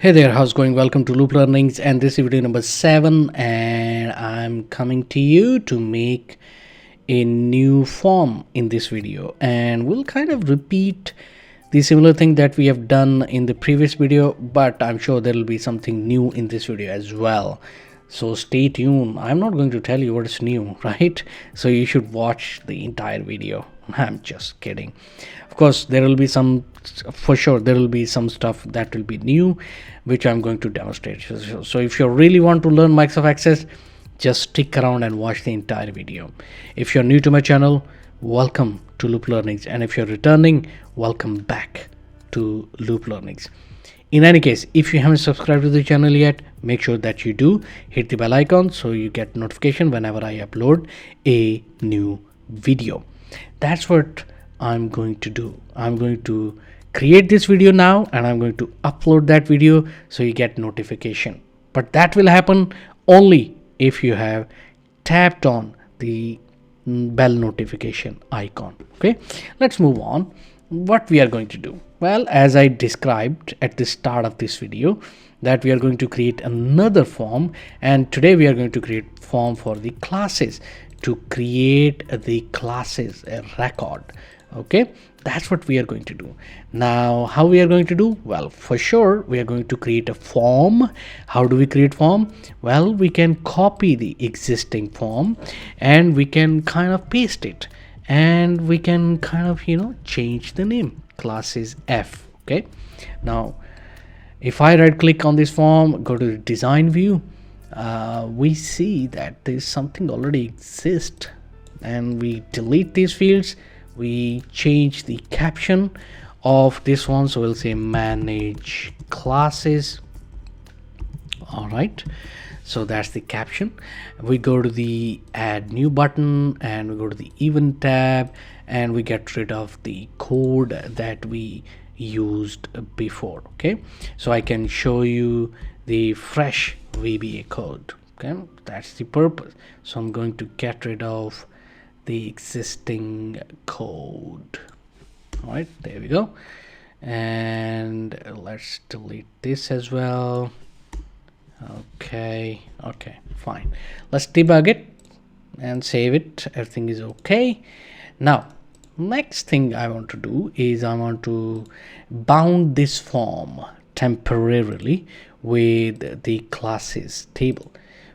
Hey there, how's it going? Welcome to Looplearnings, and this is video number 7, and I'm coming to you to make a new form in this video, and we'll kind of repeat the similar thing that we have done in the previous video, but I'm sure there will be something new in this video as well. So stay tuned. I'm not going to tell you what is new, right? So you should watch the entire video. I'm just kidding. Of course, there will be some, for sure, there will be some stuff that will be new, which I'm going to demonstrate. So if you really want to learn Microsoft Access, just stick around and watch the entire video. If you're new to my channel, welcome to Looplearnings. And if you're returning, welcome back to Looplearnings. In any case, if you haven't subscribed to the channel yet, make sure that you do. Hit the bell icon so you get notification whenever I upload a new video. That's what I'm going to do. I'm going to create this video now, and I'm going to upload that video so you get notification. But that will happen only if you have tapped on the bell notification icon. Okay, let's move on. What we are going to do, well, as I described at the start of this video, that we are going to create another form, and today we are going to create form for the classes, to create the classes a record. Okay, that's what we are going to do. Now, how we are going to do? Well, for sure we are going to create a form. How do we create form? Well, we can copy the existing form and we can kind of paste it, and we can kind of change the name. Class is F. Okay, now if I right click on this form, go to the design view, we see that there's something already exists, and we delete these fields. We change the caption of this one, so we'll say manage classes. All right, so that's the caption. We go to the add new button, and we go to the event tab, and we get rid of the code that we used before. Okay, so I can show you the fresh VBA code. Okay, that's the purpose. So I'm going to get rid of the existing code. All right, there we go, and let's delete this as well. Okay, fine. Let's debug it and save it. Everything is okay. Now, next thing I want to do is I want to bound this form temporarily with the classes table.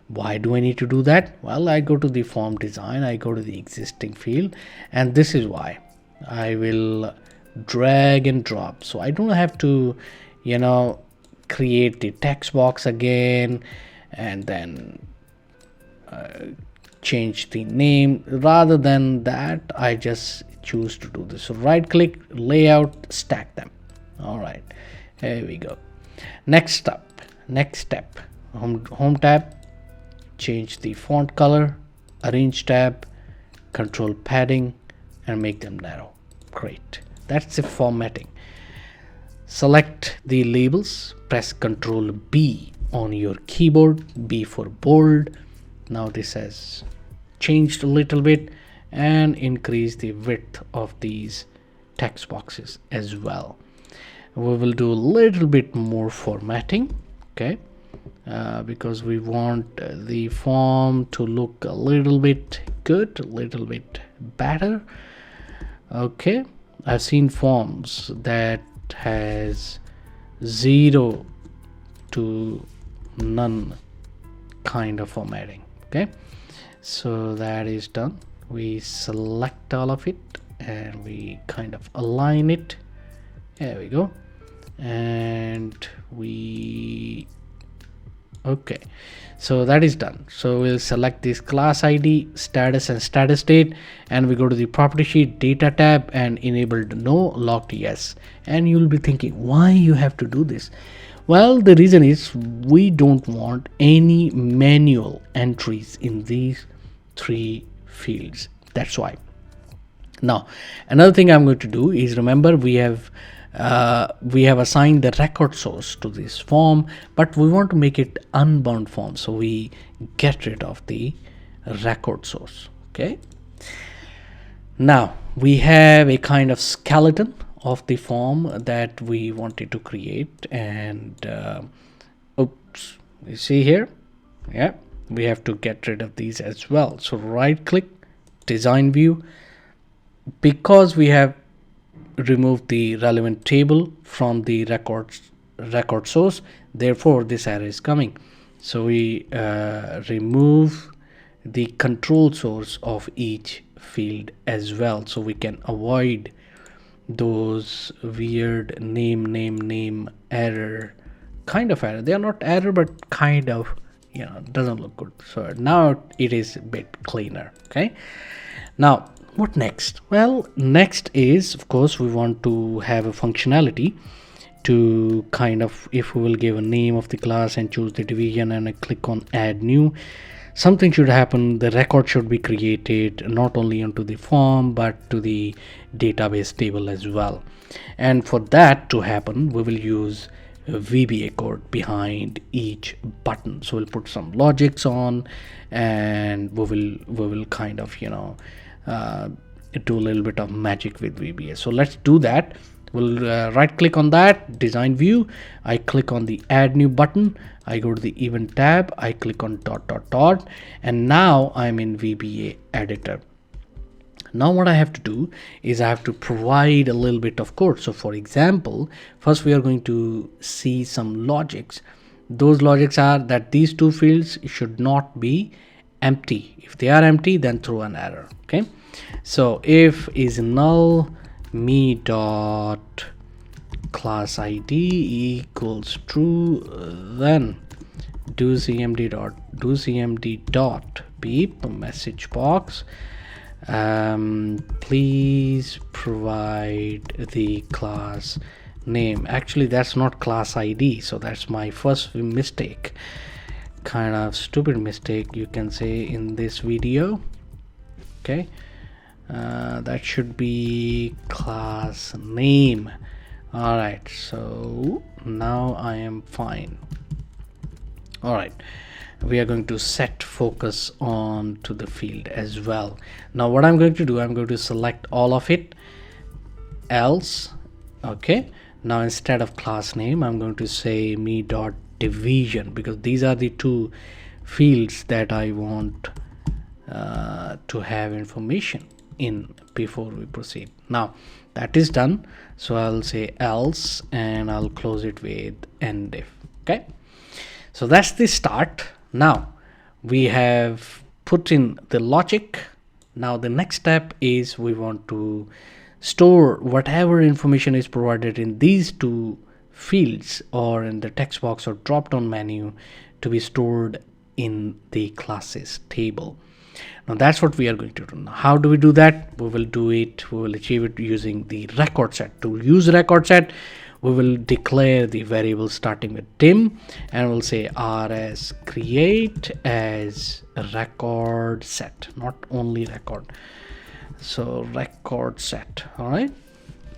Why do I need to do that? Well, I go to the form design, I go to the existing field, and this is why I will drag and drop, so I don't have to create the text box again and then change the name. Rather than that, I just choose to do this. So right click, layout, stack them. All right, here we go. Next step, home tab, change the font color, arrange tab, control padding, and make them narrow. Great, that's the formatting. Select the labels, press Control B on your keyboard, B for bold. Now this has changed a little bit, and increase the width of these text boxes as well. We will do a little bit more formatting. Okay, because we want the form to look a little bit good, a little bit better. Okay, I've seen forms that has 0 to none kind of formatting. Okay, so that is done. We select all of it and we kind of align it. There we go, and okay, so that is done. So we'll select this class ID, status, and status state, and we go to the property sheet data tab and enabled no, locked yes. And you'll be thinking, why you have to do this? Well, the reason is we don't want any manual entries in these 3 fields. That's why. Now, another thing I'm going to do is, remember, we have assigned the record source to this form, but we want to make it unbound form, so we get rid of the record source. Okay, now we have a kind of skeleton of the form that we wanted to create. And oops, you see here, yeah, we have to get rid of these as well. So right click, design view. Because we have removed the relevant table from the record source, therefore this error is coming. So we remove the control source of each field as well, so we can avoid those weird name error kind of error. They are not error, but kind of, you know, doesn't look good. So now it is a bit cleaner. Okay, now what next? Well, next is, of course, we want to have a functionality to kind of, if we will give a name of the class and choose the division and I click on add new, something should happen. The record should be created not only onto the form but to the database table as well. And for that to happen, we will use a VBA code behind each button. So we'll put some logics on, and we will kind of, you know, do a little bit of magic with VBA. So let's do that. We'll right click on that, design view. I click on the add new button. I go to the event tab. I click on ... and now I'm in VBA editor. Now what I have to do is I have to provide a little bit of code. So for example, first we are going to see some logics. Those logics are that these two fields should not be empty. If they are empty, then throw an error. Okay, so if is null me dot class id equals true, then do cmd dot beep message box, please provide the class name. Actually that's not class id, so that's my first mistake, kind of stupid mistake you can say in this video. Okay, that should be class name. All right, so now I am fine. All right, we are going to set focus on to the field as well. Now what I'm going to do, I'm going to select all of it, else. Okay, now instead of class name, I'm going to say me dot division, because these are the two fields that I want to have information in before we proceed. Now that is done, so I'll say else and I'll close it with end if. Okay, so that's the start. Now we have put in the logic. Now the next step is we want to store whatever information is provided in these two fields or in the text box or drop down menu to be stored in the classes table. Now that's what we are going to do. Now how do we do that? We will achieve it using the record set. To use record set, we will declare the variable starting with dim, and we'll say rs create as a record set, not only record. So record set. All right,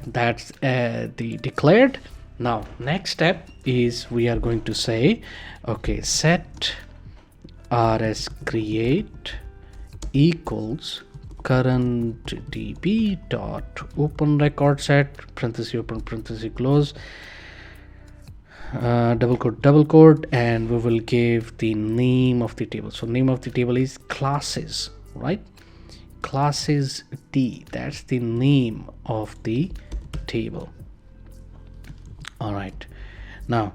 that's the declared. Now next step is we are going to say, okay, set rs create equals current db dot open record set parenthesis open parenthesis close double quote, and we will give the name of the table. So name of the table is classes, right? Classes D, that's the name of the table. All right, now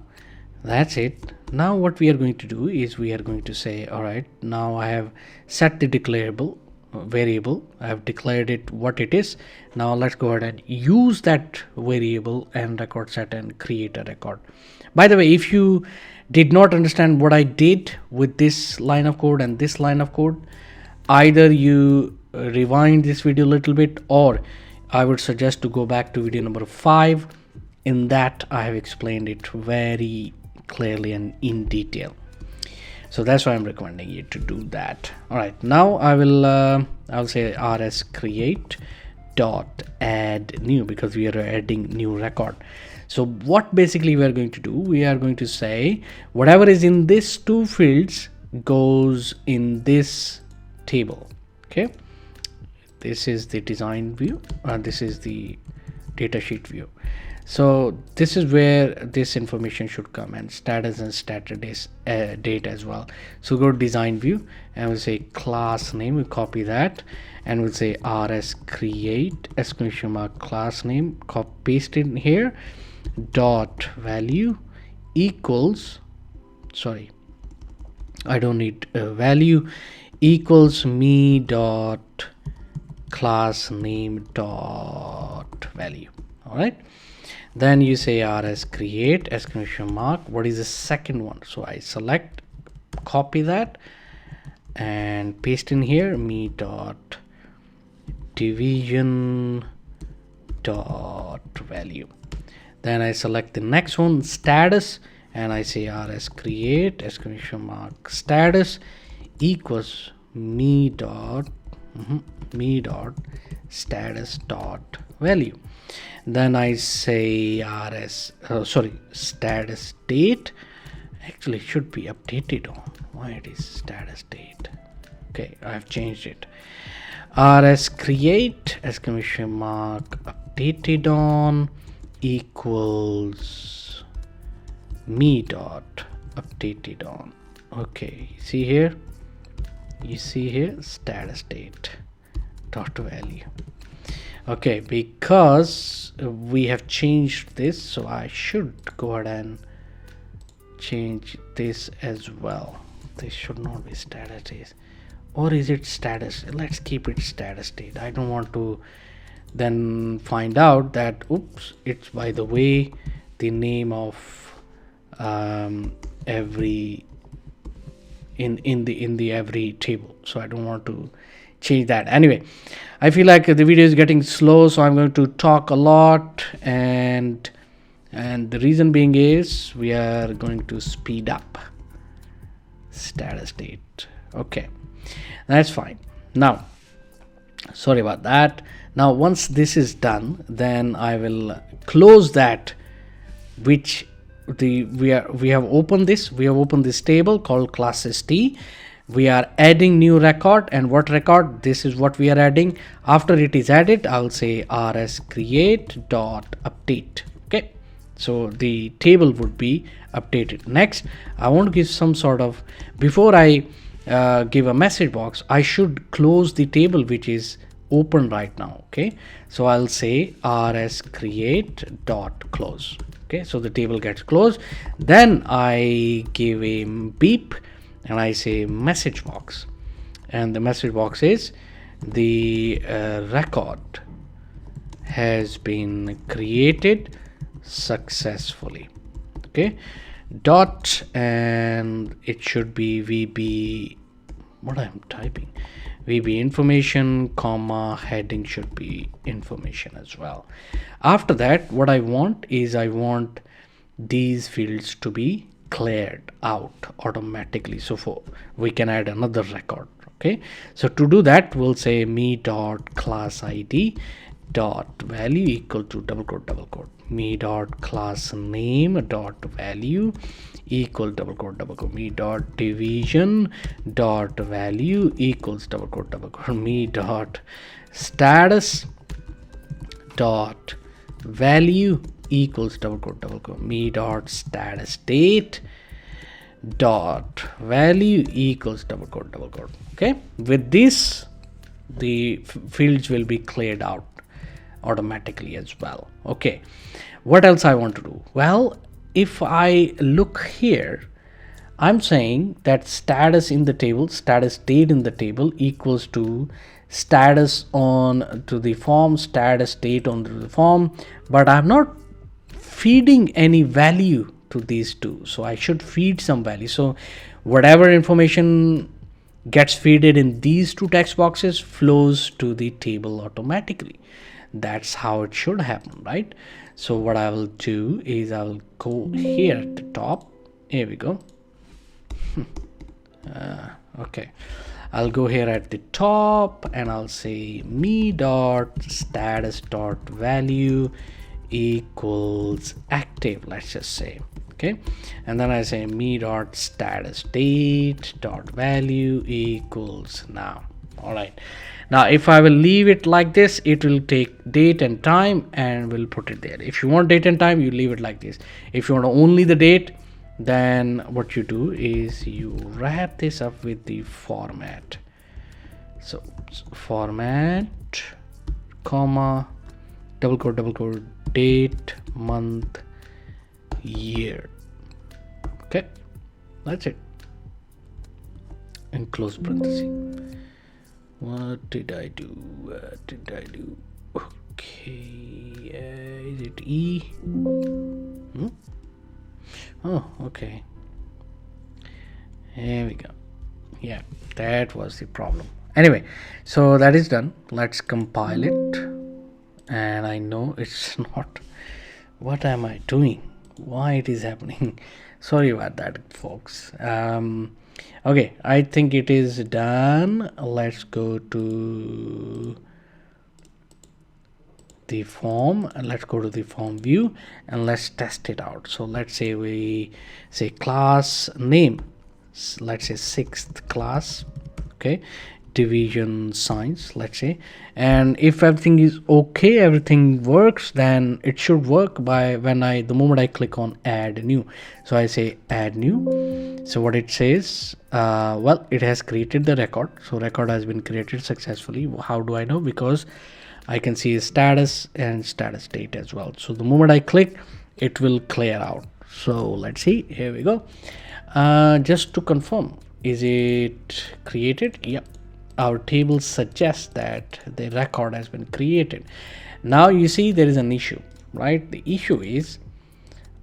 that's it. Now what we are going to do is we are going to say, all right, now I have set the declarable variable, I have declared it what it is. Now let's go ahead and use that variable and record set and create a record. By the way, if you did not understand what I did with this line of code and this line of code, either you rewind this video a little bit, or I would suggest to go back to video number 5. In that I have explained it very clearly and in detail, so that's why I'm recommending you to do that. All right, now I'll say rs create dot add new, because we are adding new record. So what basically we are going to do, we are going to say whatever is in these two fields goes in this table. Okay, this is the design view, this is the datasheet view. So this is where this information should come, and status and status date as well. So go to design view and we'll say class name, we copy that and we'll say rs create exclamation mark class name, copy paste it in here, dot value equals, sorry, I don't need value, equals me dot class name dot value. All right, then you say rs create exclamation mark, what is the second one? So I select, copy that and paste in here, me dot division dot value. Then I select the next one, status, and I say rs create exclamation mark status equals me dot status dot value. Then I say status date, actually it should be updated on, why it is status date, okay, I've changed it, rs create exclamation mark updated on equals me dot updated on. Okay, see here, you see here status date dot value. Okay, because we have changed this, so I should go ahead and change this as well. This should not be status date, or is it status? Let's keep it status date. I don't want to then find out that oops, it's by the way the name of every in the every table, so I don't want to change that. Anyway, I feel like the video is getting slow, so I'm going to talk a lot, and the reason being is we are going to speed up status date. Okay, that's fine. Now, sorry about that. Now once this is done, then I will close that, which we have opened this table called classes T. We are adding new record, and what record? This is what we are adding. After it is added, I'll say rs create dot update. Okay, so the table would be updated. Next, I want to give some sort of, before I give a message box, I should close the table which is open right now. Okay, so I'll say rs create dot close. Okay, so the table gets closed. Then I give a beep and I say message box, and the message box is the record has been created successfully. Okay, dot, and it should be vb, what I'm typing, vb information, comma, heading should be information as well. After that, what I want is I want these fields to be cleared out automatically, so we can add another record. Okay, so to do that, we'll say me dot class id dot value equal to double quote me dot class name dot value equal double quote me dot division dot value equals double quote me dot status dot value equals double quote me dot status date dot value equals double quote. Okay, with this the fields will be cleared out automatically as well. Okay, what else I want to do? Well, if I look here, I'm saying that status in the table, status date in the table equals to status on to the form, status date on the form, but I'm not feeding any value to these two, so I should feed some value. So whatever information gets fed in these two text boxes flows to the table automatically. That's how it should happen, right? So what I will do is I will go here at the top. Here we go. Okay, I'll go here at the top and I'll say me dot status dot value equals active, let's just say. Okay, and then I say me dot status date dot value equals now. All right, now if I will leave it like this, it will take date and time and we'll put it there. If you want date and time, you leave it like this. If you want only the date, then what you do is you wrap this up with the format. So format, comma, double quote, date, month, year. Okay, that's it. And close parenthesis. What did I do? Okay, is it E? Oh, okay. Here we go. Yeah, that was the problem. Anyway, so that is done. Let's compile it. And I know it's not. What am I doing? Why it is happening? Sorry about that, folks. Okay, I think it is done. Let's go to the form and let's go to the form view and let's test it out. So let's say we say class name, let's say 6th class. Okay, division science, let's say, and if everything is okay, everything works, then it should work by the moment I click on add new. So I say add new. So what it says, well, it has created the record. So record has been created successfully. How do I know? Because I can see status and status date as well. So the moment I click, it will clear out. So let's see, here we go. Just to confirm, is it created? Yep, our table suggests that the record has been created. Now you see there is an issue, right? The issue is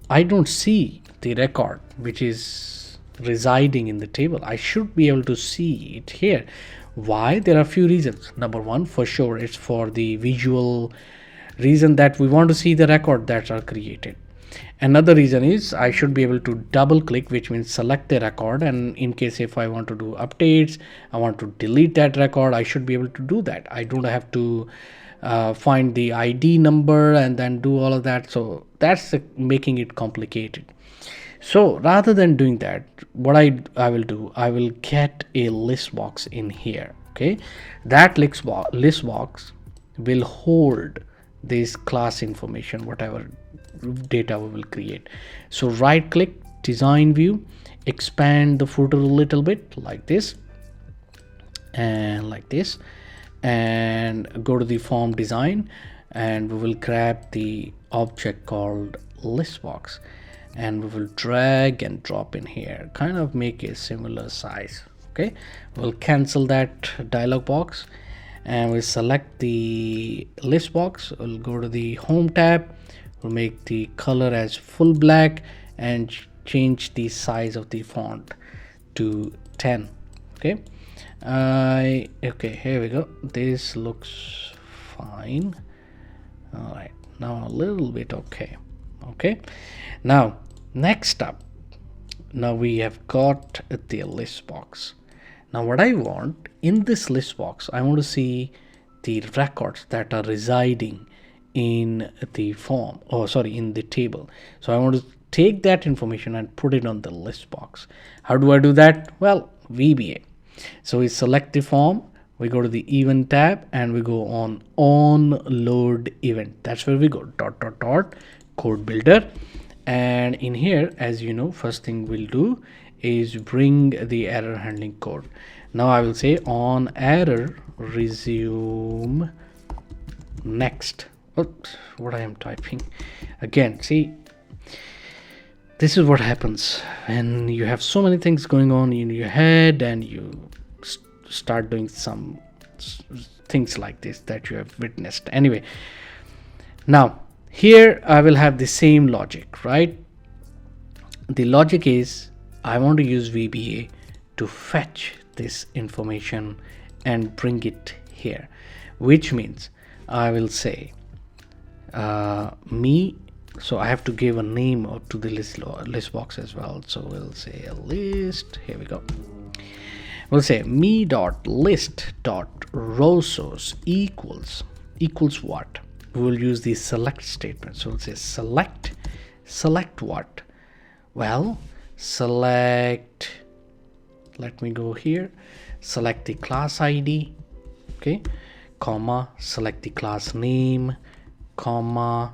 I don't see the record which is residing in the table. I should be able to see it here. Why? There are a few reasons. Number one, for sure, it's for the visual reason that we want to see the record that are created. Another reason is I should be able to double click, which means select the record, and in case if I want to do updates, I want to delete that record, I should be able to do that. I don't have to find the ID number and then do all of that. So that's making it complicated. So rather than doing that, what I will do, I will get a list box in here. Okay, that list box will hold this class information, whatever data we will create. So right click, design view, expand the footer a little bit like this and like this, and go to the form design, and we will grab the object called list box and we will drag and drop in here, kind of make a similar size. Okay, we'll cancel that dialog box and we'll select the list box. We'll go to the home tab, we'll make the color as full black and change the size of the font to 10. Okay, okay, here we go. This looks fine. All right, now a little bit okay. Okay, now next up, now we have got the list box. Now what I want in this list box, I want to see the records that are residing in the form, in the table. So I want to take that information and put it on the list box. How do I do that? Well, VBA. So we select the form, we go to the event tab and we go on load event. That's where we go, ... code builder. And in here, as you know, first thing we'll do is bring the error handling code. Now I will say on error resume next. Oops, what I am typing again. See, this is what happens when you have so many things going on in your head and you start doing some things like this that you have witnessed. Anyway, now here I will have the same logic, right? The logic is I want to use VBA to fetch this information and bring it here, which means I will say me. So I have to give a name to the list box as well. So we'll say a list. Here we go. We'll say me.list.row source equals what? We will use the select statement. So we'll say select what? Well, select, let me go here, select the class ID okay, comma, select the class name, comma,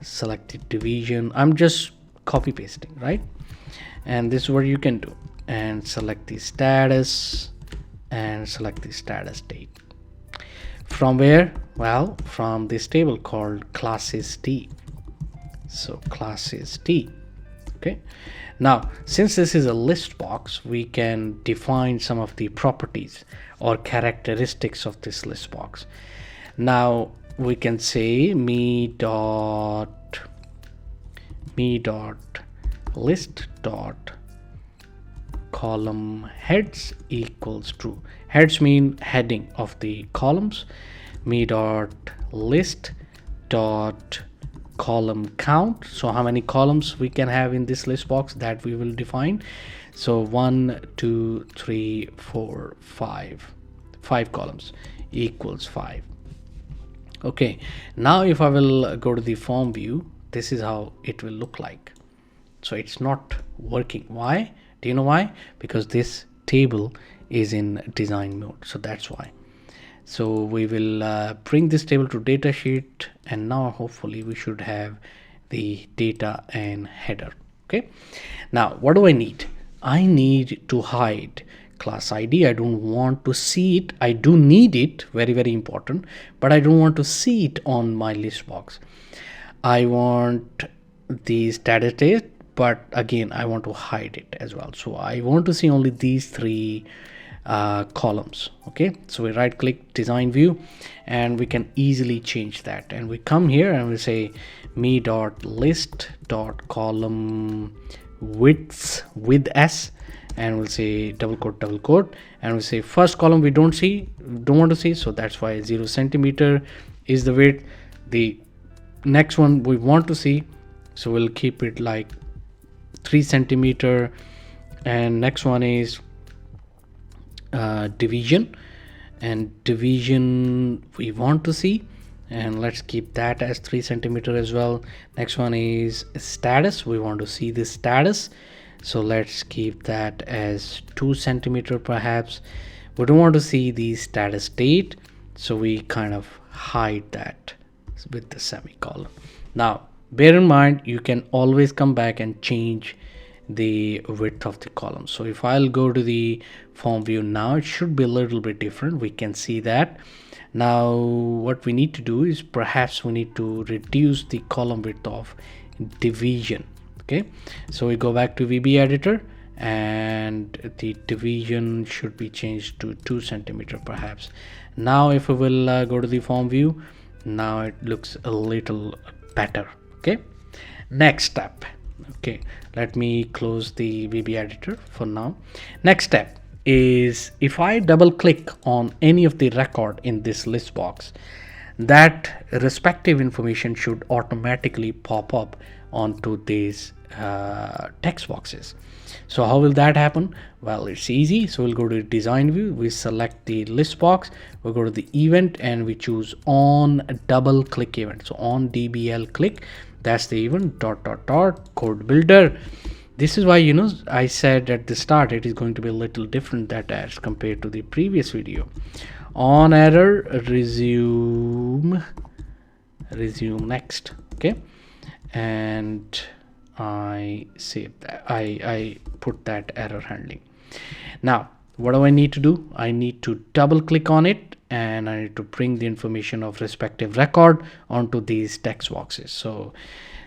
select the division. I'm just copy pasting, right? And this is what you can do, and select the status and select the status date. From where? Well, from this table called classes T. So classes T. Okay, now since this is a list box, we can define some of the properties or characteristics of this list box. Now we can say me dot list dot column heads equals true. Heads mean heading of the columns. Me dot list dot column count, so how many columns we can have in this list box, that we will define. So 1 2 3 4 5 columns equals 5. Okay, now if I will go to the form view, this is how it will look like. So it's not working. Why? Do you know why? Because this table is in design mode, so that's why. So we will bring this table to datasheet, and now hopefully we should have the data and header. Okay, now what do I need? I need to hide class ID. I don't want to see it. I do need it, very very important, but I don't want to see it on my list box. I want the status date, but again I want to hide it as well. So I want to see only these three columns. Okay, so we right click design view, and we can easily change that, and we come here and we say me dot list dot column widths with s, and we'll say double quote, and we'll say first column we don't want to see, so that's why 0 centimeter is the width. The next one we want to see, so we'll keep it like 3 centimeter, and next one is division, and division we want to see, and let's keep that as 3 centimeter as well. Next one is status. We want to see the status, so let's keep that as 2 centimeter perhaps. We don't want to see the status date, so we kind of hide that with the semicolon. Now bear in mind, you can always come back and change the width of the column. So if I'll go to the form view now, it should be a little bit different. We can see that. Now what we need to do is perhaps we need to reduce the column width of division. Okay, so we go back to VB editor, and the division should be changed to 2 centimeter perhaps. Now if we will go to the form view, now it looks a little better. Okay, next step. Okay, let me close the VB editor for now. Next step is, if I double click on any of the record in this list box, that respective information should automatically pop up onto these text boxes. So how will that happen? Well, it's easy. So we'll go to design view, we select the list box, we'll go to the event, and we choose on double click event. So on DBL click, that's the event, dot code builder. This is why, you know, I said at the start it is going to be a little different that as compared to the previous video. On error, resume next. Okay, and I save that. I put that error handling. Now what do I need to do? I need to double click on it, and I need to bring the information of respective record onto these text boxes. So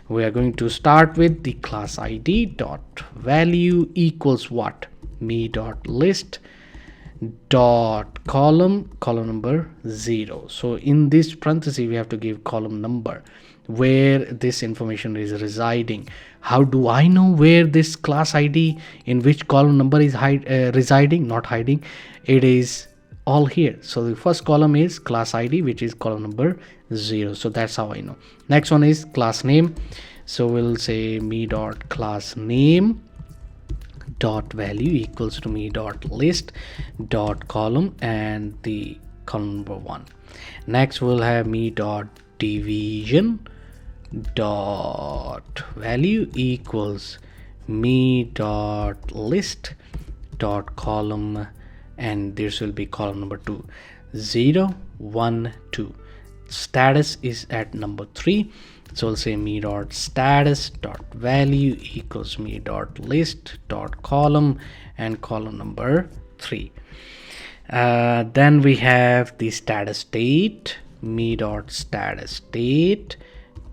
we are going to start with the class ID dot value equals what? Me dot list dot column number 0. So in this parenthesis we have to give column number where this information is residing. How do I know where this class ID in which column number is residing? Not hiding, it is all here. So the first column is class ID, which is column number 0. So that's how I know. Next one is class name. So we'll say me dot class name dot value equals to me dot list dot column and the column number 1. Next we'll have me dot division dot value equals me dot list dot column, and this will be column number 2. 0 1 2. Status is at number 3, so we'll say me dot status dot value equals me dot list dot column and column number 3. Then we have the status date, me dot status date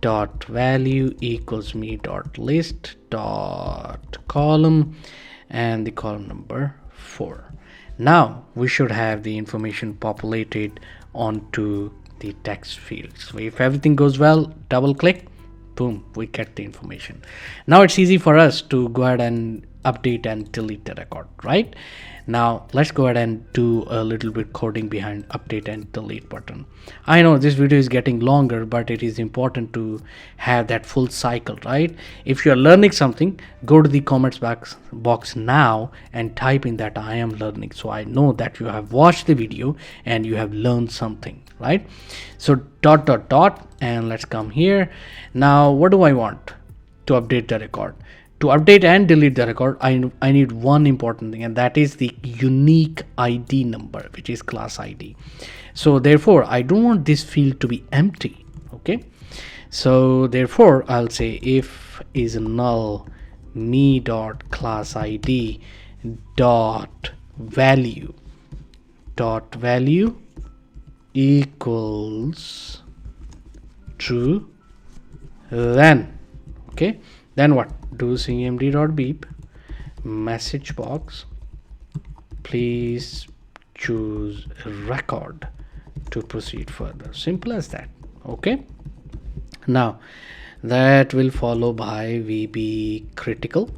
dot value equals me dot list dot column and the column number 4. Now we should have the information populated onto the text field. So if everything goes well, double click, boom, we get the information. Now it's easy for us to go ahead and update and delete the record, right? Now let's go ahead and do a little bit coding behind update and delete button. I know this video is getting longer, but it is important to have that full cycle, right? If you are learning something, go to the comments box now and type in that I am learning, so I know that you have watched the video and you have learned something, right? So dot dot dot, and let's come here. Now what do I want to update the record? To update and delete the record, I need one important thing, and that is the unique ID number, which is class ID. So therefore I don't want this field to be empty. Okay, so therefore I'll say if is null me dot class ID dot value equals true, then okay, then what, do cmd.beep message box, please choose record to proceed further. Simple as that. Okay, now that will follow by VB critical,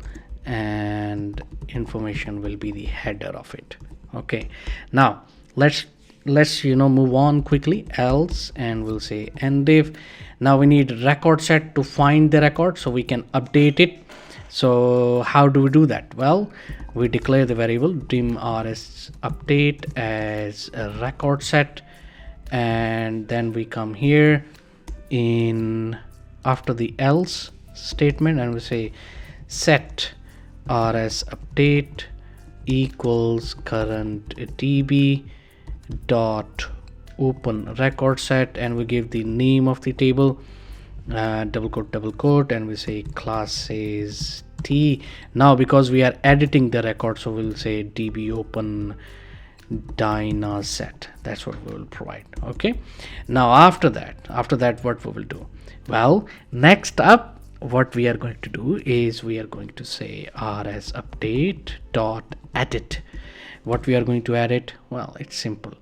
and information will be the header of it. Okay, now let's move on quickly, else, and we'll say endif. Now we need record set to find the record so we can update it. So how do we do that? Well, we declare the variable dim rs update as a record set, and then we come here in after the else statement and we say set rs update equals current db dot open record set, and we give the name of the table, double quote, and we say class is t. Now because we are editing the record, so we'll say db open dyna set. That's what we will provide. Okay, now after that what we will do? Well, next up what we are going to do is we are going to say rs update dot edit. What we are going to edit? Well, it's simple,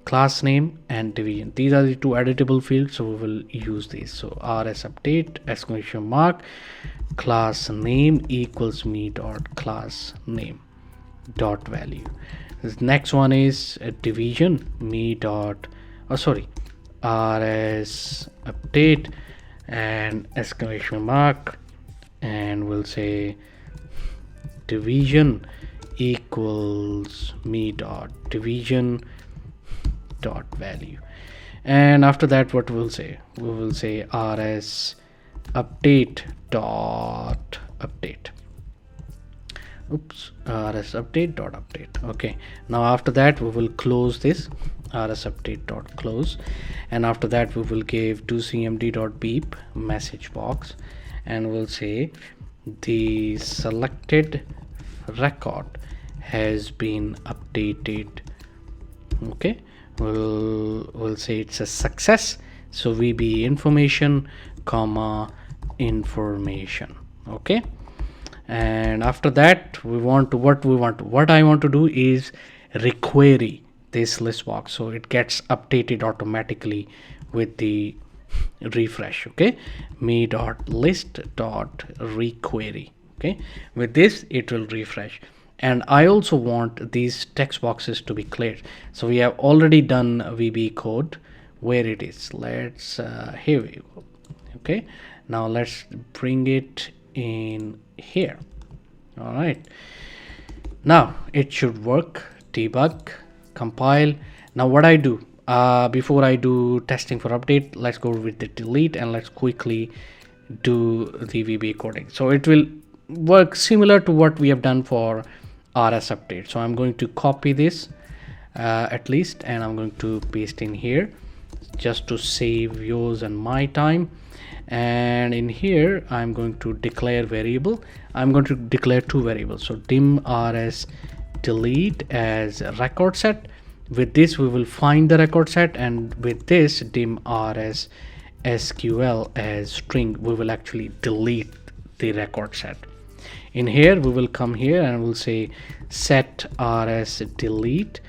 class name and division. These are the two editable fields, so we will use these. So rs update exclamation mark class name equals me dot class name dot value. This next one is a division me dot rs update and exclamation mark, and we'll say division equals me dot division dot value. And after that what we'll say, we will say rs update dot update. Rs update dot update. Okay, now after that we will close this rs update dot close, and after that we will give to cmd dot beep message box, and we'll say the selected record has been updated. Okay, we'll say it's a success, so VB information comma information. Okay, and after that we want to what I want to do is requery this list box so it gets updated automatically with the refresh. Okay, me dot list dot requery. Okay, with this it will refresh. And I also want these text boxes to be cleared, so we have already done VB code where it is. Let's here we go. Okay, now let's bring it in here. All right, now it should work. Debug, compile. Now what I do before I do testing for update, let's go with the delete and let's quickly do the VB coding. So it will work similar to what we have done for rs update. So I'm going to copy this at least, and I'm going to paste in here just to save yours and my time. And in here I'm going to declare variable. I'm going to declare two variables, so dim rs delete as a record set. With this we will find the record set, and with this dim rs sql as string, we will actually delete the record set. In here we will come here and we'll say set rs delete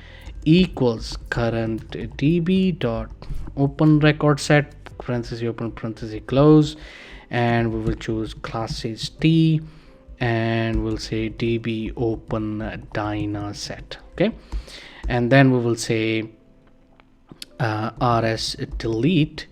equals current db dot open record set parenthesis open parenthesis close, and we will choose classes t, and we'll say db open dyna set. Okay, and then we will say rs delete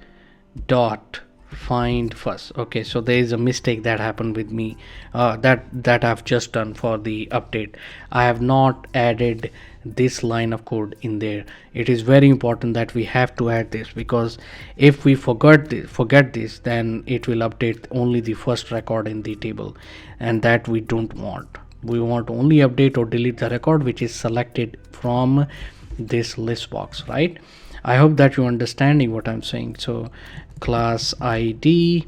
dot find first. Okay, so there is a mistake that happened with me, that I've just done for the update. I have not added this line of code in there. It is very important that we have to add this, because if we forget this, then it will update only the first record in the table, and that we don't want. We want only update or delete the record which is selected from this list box, right? I hope that you're understanding what I'm saying. So class id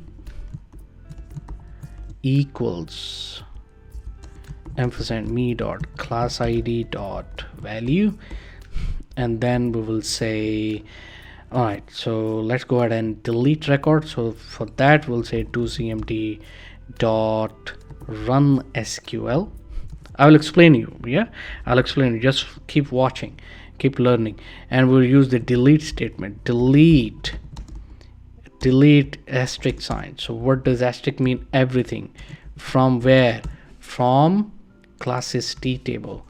equals ampersand me dot class id dot value, and then we will say, all right, so let's go ahead and delete record. So for that we'll say do cmd dot run sql. I will explain you. Yeah, I'll explain you. Just keep watching, keep learning. And we'll use the delete statement. Delete asterisk sign. So what does asterisk mean? Everything. From where? From classes t table.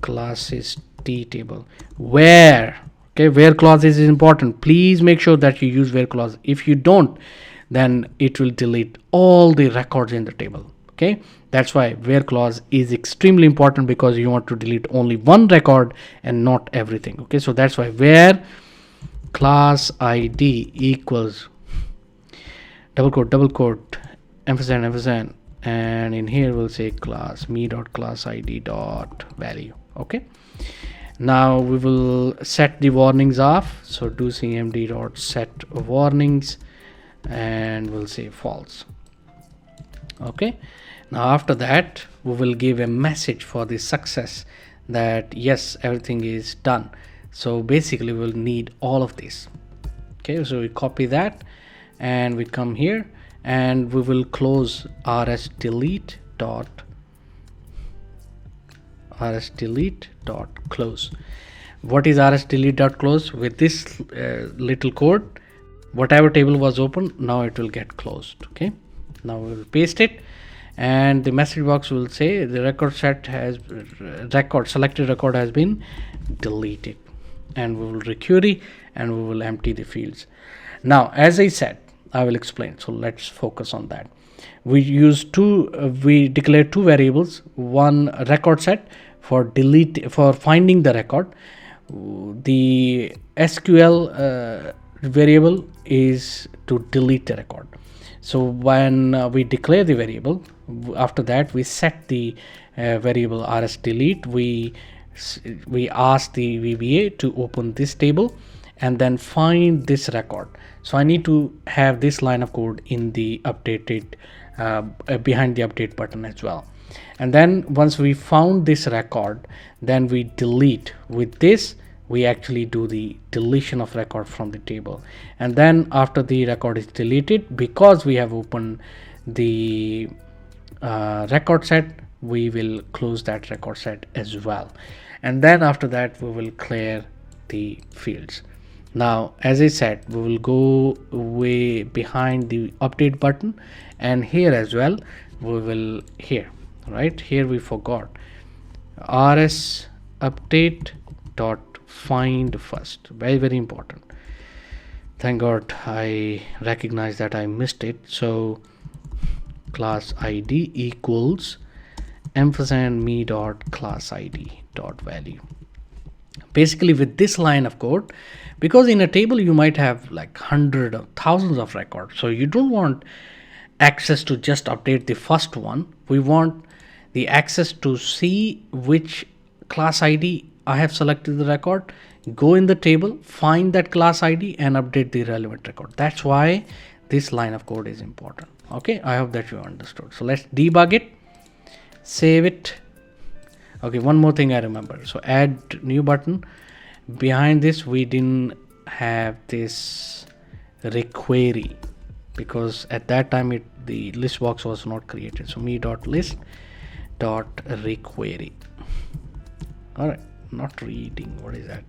Classes t table. Where? Okay, where clause is important. Please make sure that you use where clause. If you don't, then it will delete all the records in the table. Okay, that's why where clause is extremely important, because you want to delete only one record and not everything. Okay, so that's why where class id equals double quote ampersand, and in here we'll say class me dot class id dot value. Okay, now we will set the warnings off. So do cmd dot set warnings, and we'll say false. Okay, now after that we will give a message for the success that yes, everything is done. So basically we'll need all of this. Okay, so we copy that and we come here and we will close rs delete dot close. What is rs delete dot close? With this little code, whatever table was open, now it will get closed. Okay, now we will paste it, and the message box will say the record set has selected record has been deleted, and we will requery and we will empty the fields. Now as I said, I will explain, so let's focus on that. We use we declare two variables, one record set for finding the record. The SQL variable is to delete the record. So when we declare the variable, after that we set the variable rs delete. We ask the VBA to open this table and then find this record. So I need to have this line of code in the updated behind the update button as well. And then once we found this record, then we delete. With this we actually do the deletion of record from the table, and then after the record is deleted, because we have opened the record set, we will close that record set as well, and then after that we will clear the fields. Now as I said, we will go way behind the update button, and here as well we will right here we forgot rs update dot find first. Very important. Thank God I recognize that I missed it. So class id equals ampersand me dot class id dot value. Basically with this line of code, because in a table you might have like hundreds of thousands of records, so you don't want access to just update the first one. We want the access to see which class id I have selected the record, go in the table, find that class ID and update the relevant record. That's why this line of code is important. Okay, I hope that you understood. So let's debug it, save it. Okay, one more thing I remember. So add new button. Behind this, we didn't have this requery because at that time the list box was not created. So me.list dot requery. All right, not reading. What is that?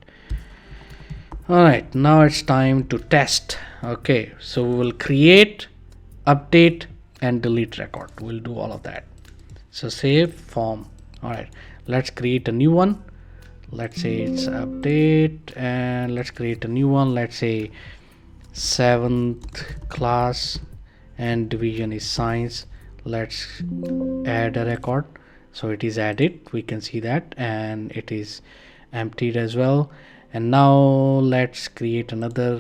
All right, now it's time to test. Okay, so we will create, update and delete record. We'll do all of that. So save form. All right, let's create a new one. Let's say it's update and let's create a new one. Let's say 7th class and division is science. Let's add a record. So it is added, we can see that, and it is emptied as well. And now let's create another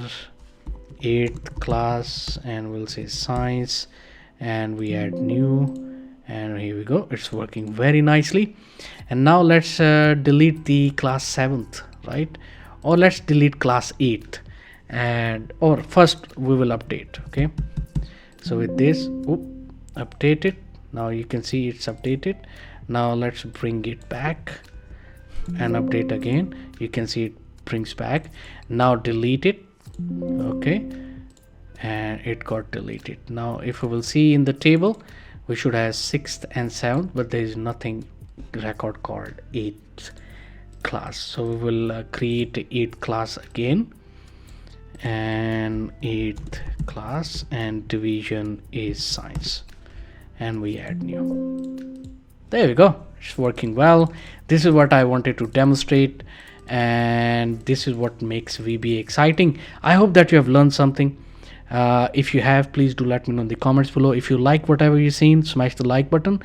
8th class and we'll say science and we add new, and here we go, it's working very nicely. And now let's delete the class 7th, right? Or let's delete class 8th, and or first we will update. Okay, so with this, update it. Now you can see it's updated. Now let's bring it back and update again. You can see it brings back. Now delete it. Okay, and it got deleted. Now if we will see in the table, we should have 6th and 7th, but there is nothing record called 8th class. So we will create 8th class again, and 8th class and division is science, and we add new. There we go, it's working well. This is what I wanted to demonstrate, and this is what makes VBA exciting. I hope that you have learned something. If you have, please do let me know in the comments below. If you like whatever you've seen, smash the like button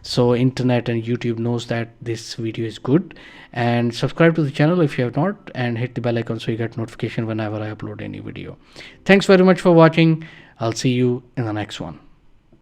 so internet and YouTube knows that this video is good, and subscribe to the channel if you have not, and hit the bell icon so you get notification whenever I upload any video. Thanks very much for watching. I'll see you in the next one.